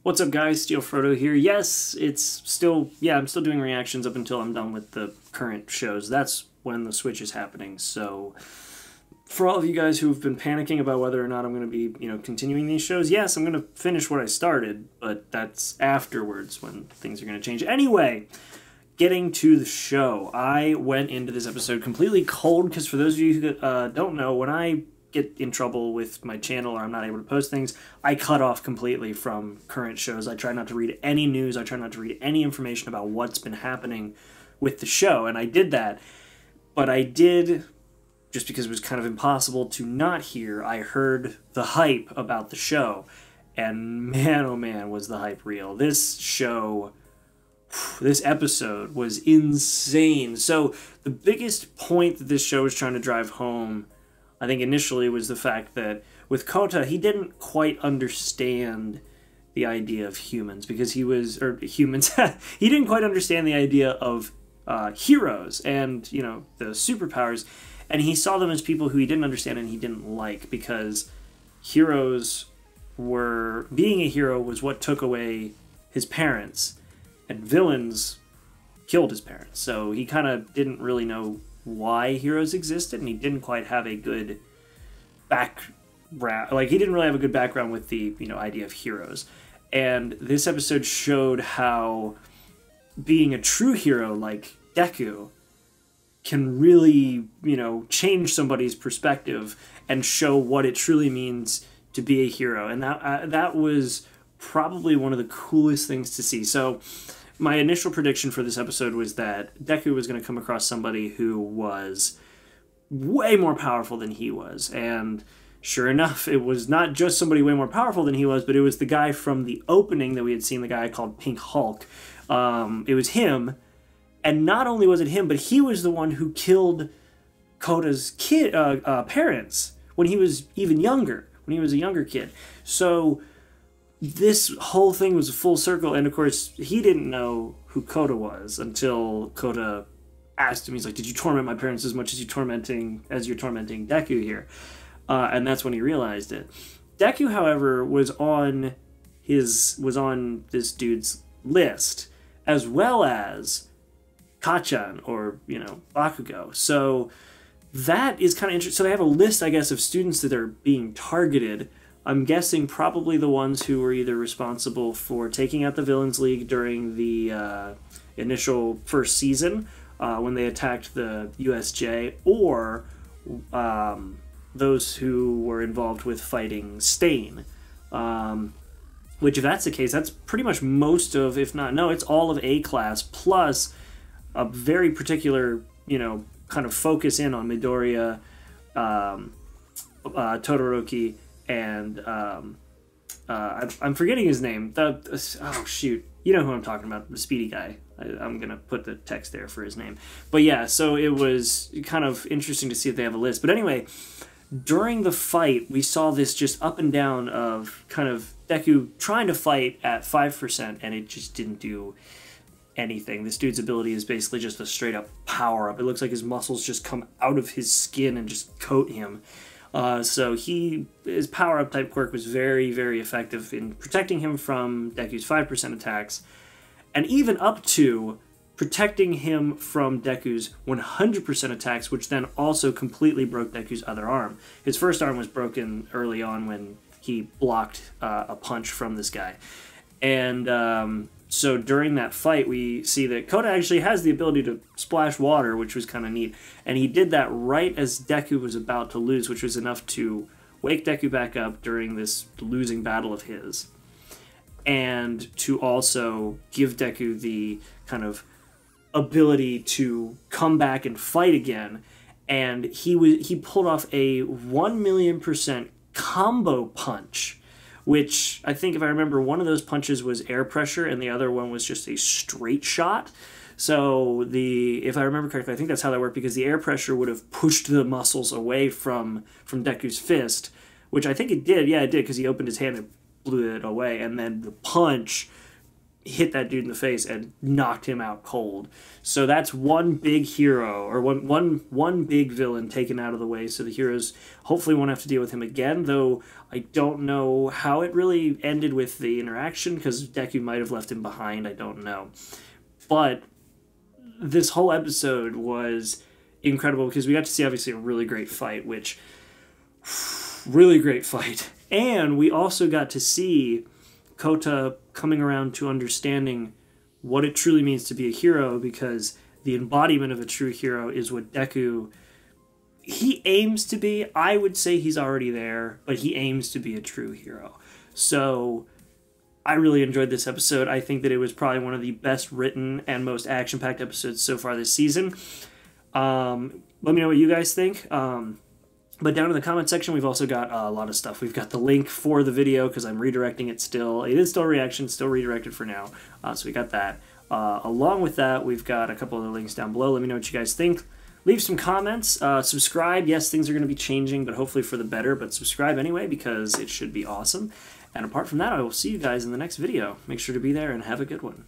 What's up, guys? Steel Frodo here. Yes, I'm still doing reactions up until I'm done with the current shows. That's when the switch is happening. So, for all of you guys who've been panicking about whether or not I'm going to be, continuing these shows, yes, I'm going to finish what I started, but that's afterwards when things are going to change. Anyway, getting to the show, I went into this episode completely cold because for those of you who don't know, when I get in trouble with my channel or I'm not able to post things, I cut off completely from current shows. I try not to read any news. I try not to read any information about what's been happening with the show, and I did that. But I did, just because it was kind of impossible to not hear, I heard the hype about the show, and man, oh man, was the hype real. This show, this episode was insane. So the biggest point that this show was trying to drive home, I think initially, was the fact that with Kota, he didn't quite understand the idea of humans because he didn't quite understand the idea of heroes and, the superpowers, and he saw them as people who he didn't understand and he didn't like because being a hero was what took away his parents, and villains killed his parents. So he kind of didn't really know why heroes existed, and he didn't quite have a good background. Like, he didn't really have a good background with the idea of heroes. And this episode showed how being a true hero like Deku can really change somebody's perspective and show what it truly means to be a hero. And that was probably one of the coolest things to see. So my initial prediction for this episode was that Deku was going to come across somebody who was way more powerful than he was. And sure enough, it was not just somebody way more powerful than he was, but it was the guy from the opening that we had seen, the guy called Pink Hulk. It was him. And not only was it him, but he was the one who killed Kota's parents when he was even younger, when he was a younger kid. So this whole thing was a full circle, and of course, he didn't know who Kota was until Kota asked him. He's like, "Did you torment my parents as much as you're tormenting Deku here?" And that's when he realized it. Deku, however, was on this dude's list, as well as Kachan, or Bakugo. So that is kind of interesting. So they have a list, I guess, of students that are being targeted. I'm guessing probably the ones who were either responsible for taking out the Villains League during the initial first season when they attacked the USJ, or those who were involved with fighting Stain. Which, if that's the case, that's pretty much most of, if not, no, it's all of A-Class, plus a very particular, kind of focus in on Midoriya, Todoroki, and I'm forgetting his name. Oh shoot, you know who I'm talking about, the speedy guy. I'm gonna put the text there for his name. But yeah, so it was kind of interesting to see if they have a list. But anyway, during the fight, we saw this just up and down of kind of Deku trying to fight at 5%, and it just didn't do anything. This dude's ability is basically just a straight up power up. It looks like his muscles just come out of his skin and just coat him. So his power-up type quirk was very, very effective in protecting him from Deku's 5% attacks, and even up to protecting him from Deku's 100% attacks, which then also completely broke Deku's other arm. His first arm was broken early on when he blocked a punch from this guy. And so during that fight, we see that Kota actually has the ability to splash water, which was kind of neat. And he did that right as Deku was about to lose, which was enough to wake Deku back up during this losing battle of his. And to also give Deku the kind of ability to come back and fight again. And he pulled off a 1,000,000% combo punch, which I think, if I remember, one of those punches was air pressure and the other one was just a straight shot. So if I remember correctly, I think that's how that worked, because the air pressure would have pushed the muscles away from Deku's fist, which I think it did. Yeah, it did, because he opened his hand and blew it away. And then the punch hit that dude in the face and knocked him out cold. So that's one big hero, or one big villain taken out of the way, so the heroes hopefully won't have to deal with him again, though I don't know how it really ended with the interaction, because Deku might have left him behind, I don't know. But this whole episode was incredible, because we got to see, obviously, a really great fight, really great fight. And we also got to see Kota coming around to understanding what it truly means to be a hero, because the embodiment of a true hero is what Deku, he aims to be. I would say he's already there, but he aims to be a true hero. So I really enjoyed this episode. I think that it was probably one of the best written and most action-packed episodes so far this season. Let me know what you guys think. But down in the comment section, we've also got a lot of stuff. We've got the link for the video, because I'm redirecting it still. It is still reaction, still redirected for now. So we got that. Along with that, we've got a couple other links down below. Let me know what you guys think. Leave some comments. Subscribe. Yes, things are going to be changing, but hopefully for the better. But subscribe anyway, because it should be awesome. And apart from that, I will see you guys in the next video. Make sure to be there and have a good one.